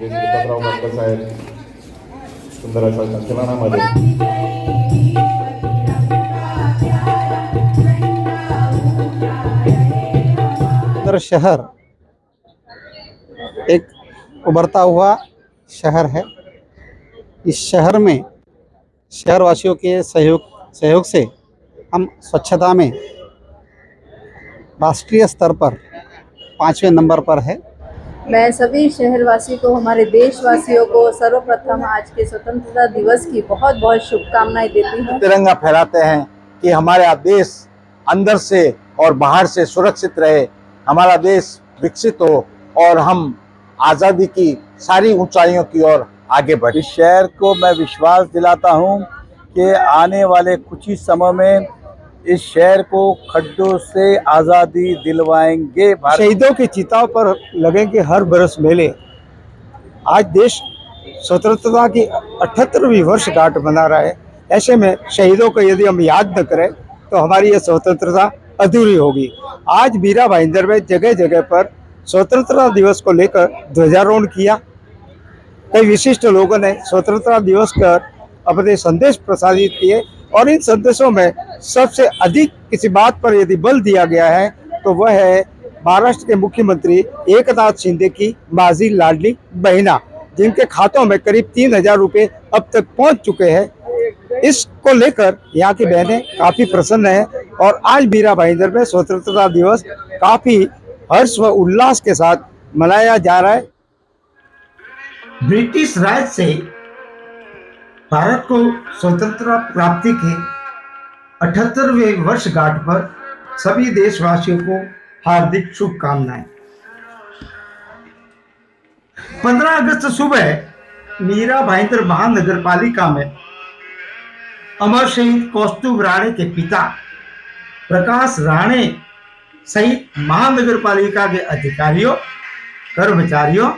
जे श्रीपतराव बनकर साहेब सुंदर अशा संचलनामध्ये शहर एक उभरता हुआ शहर है। इस शहर में शहरवासियों के सहयोग से हम स्वच्छता में राष्ट्रीय स्तर पर 5वें नंबर पर है। मैं सभी शहरवासी को, हमारे देशवासियों को सर्वप्रथम आज के स्वतंत्रता दिवस की बहुत बहुत शुभकामनाएं देती हूँ। तिरंगा फहराते हैं कि हमारा देश अंदर से और बाहर से सुरक्षित रहे, हमारा देश विकसित हो और हम आज़ादी की सारी ऊंचाइयों की ओर आगे बढ़े। इस शहर को मैं विश्वास दिलाता हूं कि आने वाले कुछ ही समय में इस शहर को खड्डों से आज़ादी दिलवाएंगे। शहीदों की चिताओं पर लगेंगे हर बरस मेले। आज देश स्वतंत्रता की 78वीं वर्षगांठ मना रहा है। ऐसे में शहीदों को यदि हम याद न करें तो हमारी ये स्वतंत्रता अधूरी होगी। आज मीरा भाईंदर में जगह जगह पर स्वतंत्रता दिवस को लेकर ध्वजारोहण किया। कई विशिष्ट लोगों ने स्वतंत्रता दिवस पर अपने संदेश प्रसारित किए और इन संदेशों में सबसे अधिक किसी बात पर यदि बल दिया गया है तो वह है महाराष्ट्र के मुख्यमंत्री एकनाथ शिंदे की माजी लाडली बहना, जिनके खातों में करीब 3000 रुपये अब तक पहुंच चुके हैं। इसको लेकर यहाँ की बहनें काफी प्रसन्न है और आज मीरा भाईंदर में स्वतंत्रता दिवस काफी हर्ष व उल्लास के साथ मनाया जा रहा है। ब्रिटिश राज से भारत को स्वतंत्रता प्राप्ति के 78वें वर्षगांठ पर सभी देशवासियों को हार्दिक शुभकामनाएं। 15 अगस्त सुबह मीरा भाईंदर महानगर पालिका में अमर शहीद कौस्तुभ राणे के पिता प्रकाश राणे सहित महानगर पालिका के अधिकारियों, कर्मचारियों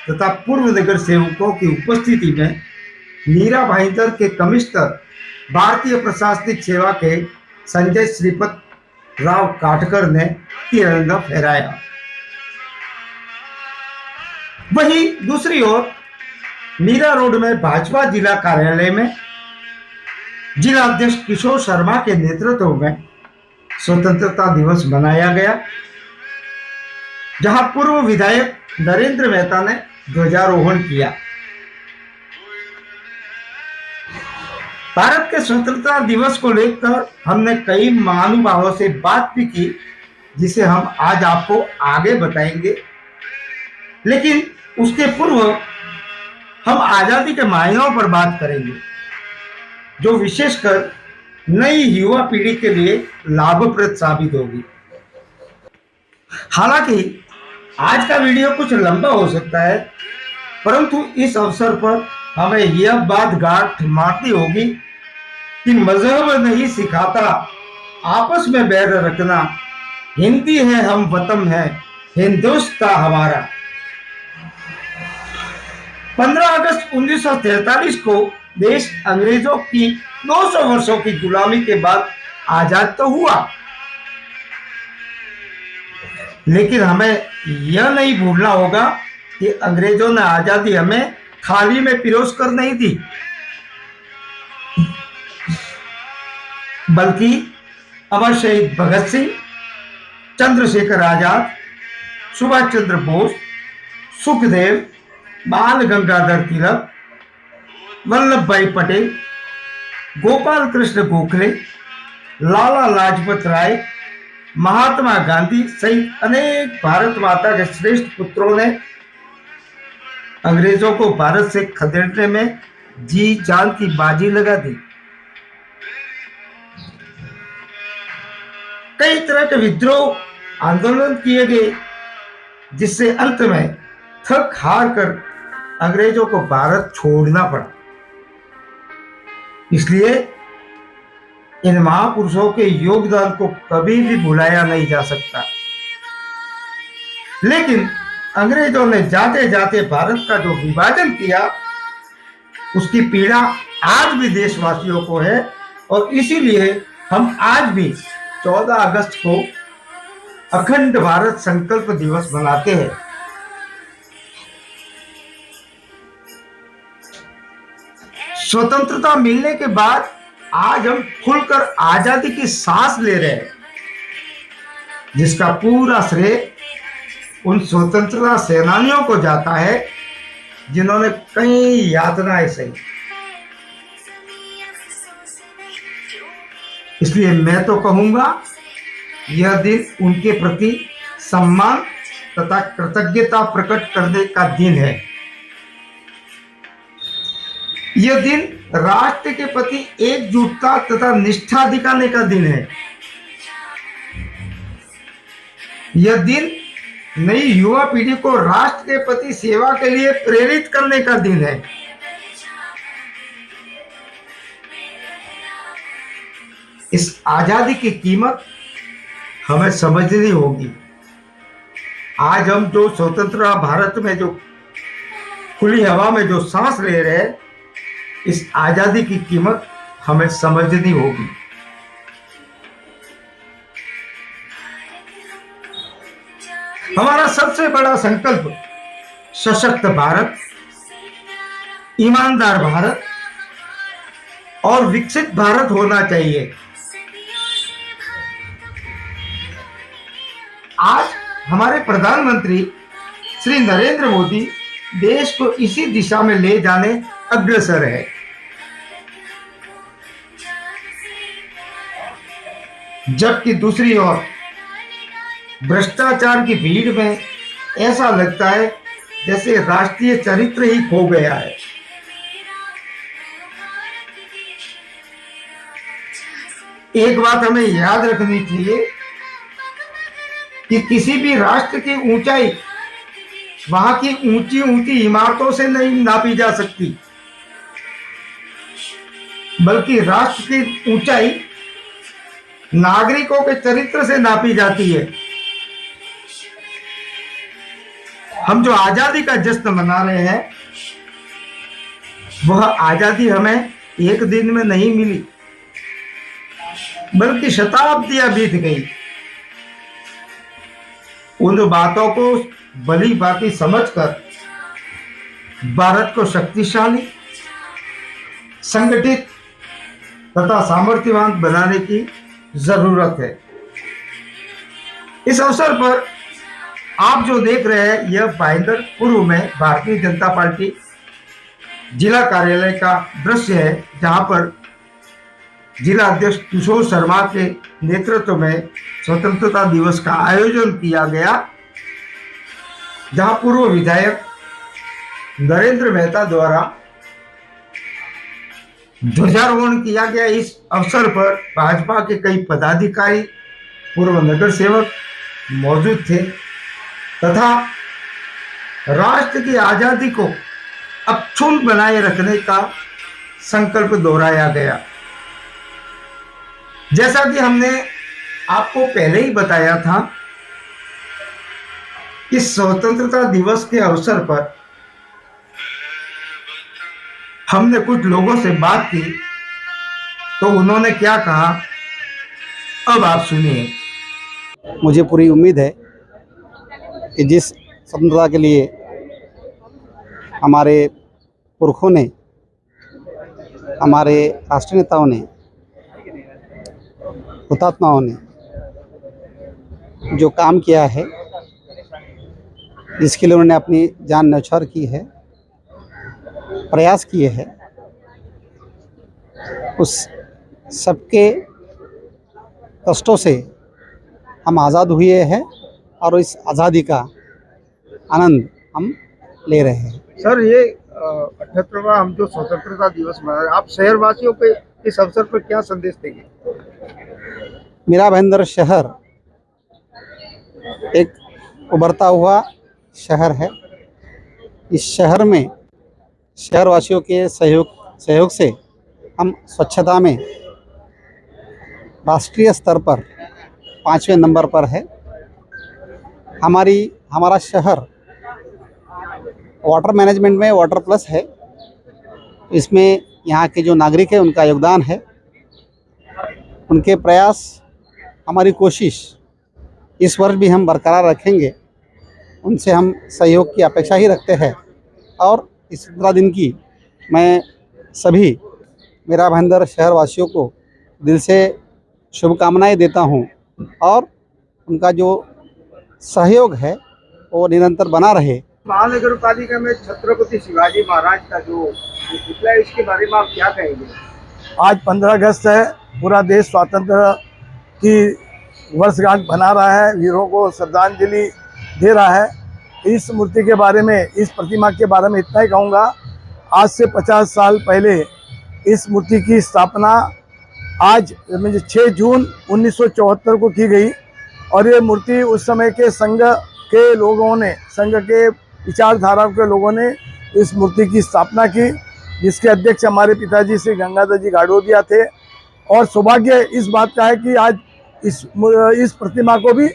तथा पूर्व नगर सेवकों की उपस्थिति में मीरा भाईंदर के कमिश्नर भारतीय प्रशासनिक सेवा के संजय श्रीपत राव काटकर ने तिरंगा फहराया। वहीं दूसरी ओर मीरा रोड में भाजपा जिला कार्यालय में जिला अध्यक्ष किशोर शर्मा के नेतृत्व में स्वतंत्रता दिवस मनाया गया, जहां पूर्व विधायक नरेंद्र मेहता ने ध्वजारोहण किया। भारत के स्वतंत्रता दिवस को लेकर हमने कई महानुभावों से बात भी की, जिसे हम आज आपको आगे बताएंगे। लेकिन उसके पूर्व हम आजादी के मायनों पर बात करेंगे, जो विशेषकर नई युवा पीढ़ी के लिए लाभप्रद साबित होगी। हालांकि आज का वीडियो कुछ लंबा हो सकता है, परंतु इस अवसर पर हमें यह बात गांठ मारनी होगी कि मजहब नहीं सिखाता आपस में बैर रखना, हिंदी है हम वतन है हिंदुस्तान हमारा। 15 अगस्त 1943 को देश अंग्रेजों की 200 वर्षों की गुलामी के बाद आजाद तो हुआ, लेकिन हमें यह नहीं भूलना होगा कि अंग्रेजों ने आजादी हमें थाली में पिरोस कर नहीं दी, बल्कि अमर शहीद भगत सिंह, चंद्रशेखर आजाद, सुभाष चंद्र बोस, सुखदेव, बाल गंगाधर तिलक, वल्लभ भाई पटेल, गोपाल कृष्ण गोखले, लाला लाजपत राय, महात्मा गांधी सहित अनेक भारत माता के श्रेष्ठ पुत्रों ने अंग्रेजों को भारत से खदेड़ने में जी जान की बाजी लगा दी। कई तरह के विद्रोह आंदोलन किए गए, जिससे अंत में थक हार कर अंग्रेजों को भारत छोड़ना पड़ा। इसलिए इन महापुरुषों के योगदान को कभी भी भुलाया नहीं जा सकता। लेकिन अंग्रेजों ने जाते जाते भारत का जो विभाजन किया, उसकी पीड़ा आज भी देशवासियों को है और इसीलिए हम आज भी 14 अगस्त को अखंड भारत संकल्प दिवस मनाते हैं। स्वतंत्रता मिलने के बाद आज हम खुलकर आजादी की सांस ले रहे हैं, जिसका पूरा श्रेय उन स्वतंत्रता सेनानियों को जाता है जिन्होंने कई यातनाएं सही। इसलिए मैं तो कहूंगा यह दिन उनके प्रति सम्मान तथा कृतज्ञता प्रकट करने का दिन है। यह दिन राष्ट्र के प्रति एकजुटता तथा निष्ठा दिखाने का दिन है। यह दिन नई युवा पीढ़ी को राष्ट्र के प्रति सेवा के लिए प्रेरित करने का दिन है। इस आजादी की कीमत हमें समझनी होगी। आज हम जो स्वतंत्र भारत में जो खुली हवा में जो सांस ले रहे हैं, इस आजादी की कीमत हमें समझनी होगी। हमारा सबसे बड़ा संकल्प सशक्त भारत, ईमानदार भारत और विकसित भारत होना चाहिए। आज हमारे प्रधानमंत्री श्री नरेंद्र मोदी देश को इसी दिशा में ले जाने अग्रसर है। जबकि दूसरी ओर भ्रष्टाचार की भीड़ में ऐसा लगता है जैसे राष्ट्रीय चरित्र ही खो गया है। एक बात हमें याद रखनी चाहिए कि किसी भी राष्ट्र की ऊंचाई वहां की ऊंची ऊंची इमारतों से नहीं नापी जा सकती, बल्कि राष्ट्र की ऊंचाई नागरिकों के चरित्र से नापी जाती है। हम जो आजादी का जश्न मना रहे हैं, वह आजादी हमें एक दिन में नहीं मिली, बल्कि शताब्दियां बीत गई। उन बातों को भली भांति समझकर भारत को शक्तिशाली, संगठित तथा सामर्थ्यवान बनाने की जरूरत है। इस अवसर पर आप जो देख रहे हैं, यह भाईंदर पूर्व में भारतीय जनता पार्टी जिला कार्यालय का दृश्य है, जहां पर जिला अध्यक्ष किशोर शर्मा के नेतृत्व में स्वतंत्रता दिवस का आयोजन किया गया, जहां पूर्व विधायक नरेंद्र मेहता द्वारा ध्वजारोहण किया गया। इस अवसर पर भाजपा के कई पदाधिकारी, पूर्व नगर सेवक मौजूद थे तथा राष्ट्र की आजादी को अक्षुण्ण बनाए रखने का संकल्प दोहराया गया। जैसा कि हमने आपको पहले ही बताया था, इस स्वतंत्रता दिवस के अवसर पर हमने कुछ लोगों से बात की, तो उन्होंने क्या कहा, अब आप सुनिए। मुझे पूरी उम्मीद है कि जिस स्वतंत्रता के लिए हमारे पुरखों ने, हमारे राष्ट्रीय नेताओं ने, हुतात्माओं ने जो काम किया है, जिसके लिए उन्होंने अपनी जान न्यौछावर की है, प्रयास किए हैं, उस सबके कष्टों से हम आज़ाद हुए हैं और इस आज़ादी का आनंद हम ले रहे हैं। सर, ये 78वां हम जो स्वतंत्रता दिवस मना रहे हैं, आप शहरवासियों पे इस अवसर पर क्या संदेश देंगे? मेरा भाईंदर शहर एक उभरता हुआ शहर है। इस शहर में शहरवासियों के सहयोग से हम स्वच्छता में राष्ट्रीय स्तर पर 5वें नंबर पर है। हमारा शहर वाटर मैनेजमेंट में वाटर प्लस है। इसमें यहाँ के जो नागरिक हैं, उनका योगदान है, उनके प्रयास, हमारी कोशिश इस वर्ष भी हम बरकरार रखेंगे। उनसे हम सहयोग की अपेक्षा ही रखते हैं और इस 15 दिन की मैं सभी मेरा भाईंदर शहर वासियों को दिल से शुभकामनाएं देता हूं और उनका जो सहयोग है वो निरंतर बना रहे। महानगर पालिका में छत्रपति शिवाजी महाराज का जो पुतला है, इसके बारे में आप क्या कहेंगे? आज 15 अगस्त है, पूरा देश स्वतंत्र की वर्षगांठ मना रहा है, वीरों को श्रद्धांजलि दे रहा है। इस मूर्ति के बारे में, इस प्रतिमा के बारे में इतना ही कहूँगा, आज से 50 साल पहले इस मूर्ति की स्थापना आज 6 जून 1974 को की गई और ये मूर्ति उस समय के संघ के लोगों ने, संघ के विचारधारा के लोगों ने इस मूर्ति की स्थापना की, जिसके अध्यक्ष हमारे पिताजी श्री गंगाधर जी गाड़ोदिया थे। और सौभाग्य इस बात का है कि आज इस प्रतिमा को भी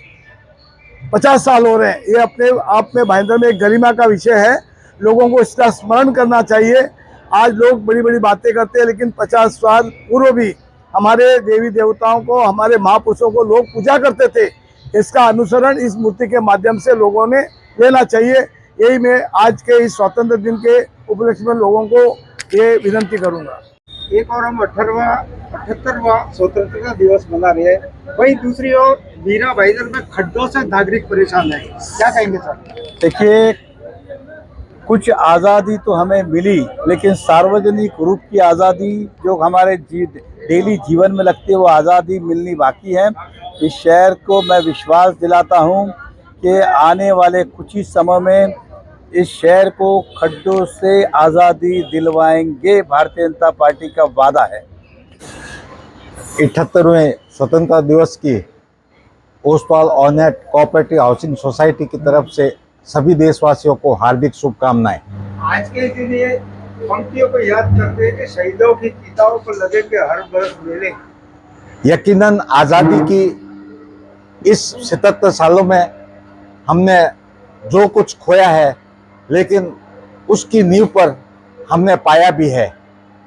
50 साल हो रहे हैं। ये अपने आप में भाईंदर में एक गरिमा का विषय है, लोगों को इसका स्मरण करना चाहिए। आज लोग बड़ी बड़ी बातें करते हैं, लेकिन 50 साल पूर्व भी हमारे देवी देवताओं को, हमारे महापुरुषों को लोग पूजा करते थे। इसका अनुसरण इस मूर्ति के माध्यम से लोगों ने लेना चाहिए। यही मैं आज के इस स्वतंत्र दिन के उपलक्ष्य में लोगों को ये विनती करूंगा। एक और हम 78वां स्वतंत्रता दिवस मना रहे हैं, वहीं दूसरी ओर मीरा भाईंदर में खड्डों से नागरिक परेशान है, क्या कहेंगे सर? देखिए, कुछ आज़ादी तो हमें मिली, लेकिन सार्वजनिक रूप की आज़ादी जो हमारे डेली जीवन में लगती है, वो आज़ादी मिलनी बाकी है। इस शहर को मैं विश्वास दिलाता हूँ कि आने वाले कुछ ही समय में इस शहर को खड्डों से आज़ादी दिलवाएंगे। भारतीय जनता पार्टी का वादा है। 78वें स्वतंत्रता दिवस की ओसवाल ऑनेट कोऑपरेटिव हाउसिंग सोसाइटी की तरफ से सभी देशवासियों को हार्दिक शुभकामनाएं। आज के दिन ये पंक्तियों को याद करते हैं कि शहीदों की चिताओं पर लगेंगे हर बरस मेले। यकीनन आज़ादी की इस 77 सालों में हमने जो कुछ खोया है, लेकिन उसकी नींव पर हमने पाया भी है।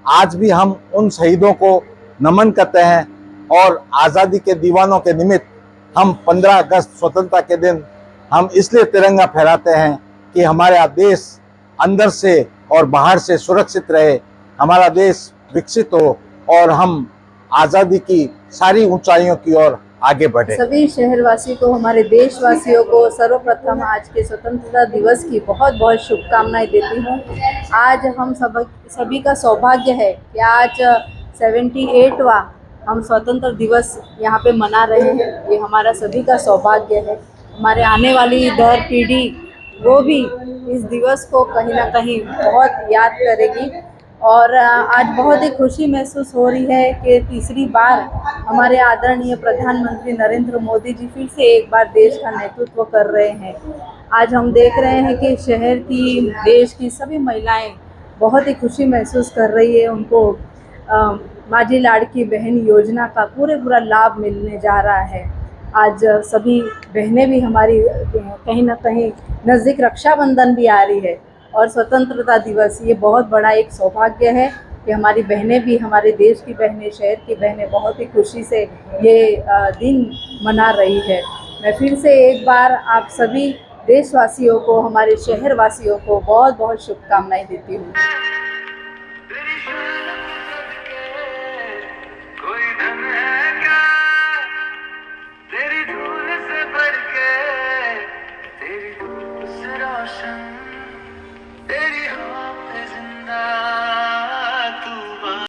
आज भी हम उन शहीदों को नमन करते हैं और आज़ादी के दीवानों के निमित्त हम 15 अगस्त स्वतंत्रता के दिन हम इसलिए तिरंगा फहराते हैं कि हमारा देश अंदर से और बाहर से सुरक्षित रहे, हमारा देश विकसित हो और हम आज़ादी की सारी ऊंचाइयों की ओर आगे बढ़े। सभी शहरवासी को, हमारे देशवासियों को सर्वप्रथम आज के स्वतंत्रता दिवस की बहुत बहुत शुभकामनाएं देती हूँ। आज हम सभी का सौभाग्य है कि आज 78वां हम स्वतंत्र दिवस यहाँ पे मना रहे हैं। ये हमारा सभी का सौभाग्य है। हमारे आने वाली दर पीढ़ी वो भी इस दिवस को कहीं ना कहीं बहुत याद करेगी और आज बहुत ही खुशी महसूस हो रही है कि तीसरी बार हमारे आदरणीय प्रधानमंत्री नरेंद्र मोदी जी फिर से एक बार देश का नेतृत्व कर रहे हैं। आज हम देख रहे हैं कि शहर की, देश की सभी महिलाएं बहुत ही खुशी महसूस कर रही है। उनको माझी लाड़की बहन योजना का पूरा लाभ मिलने जा रहा है। आज सभी बहनें भी हमारी कहीं ना कहीं नज़दीक रक्षाबंधन भी आ रही है और स्वतंत्रता दिवस, ये बहुत बड़ा एक सौभाग्य है कि हमारी बहनें भी, हमारे देश की बहनें, शहर की बहनें बहुत ही खुशी से ये दिन मना रही है। मैं फिर से एक बार आप सभी देशवासियों को, हमारे शहरवासियों को बहुत बहुत शुभकामनाएं देती हूँ।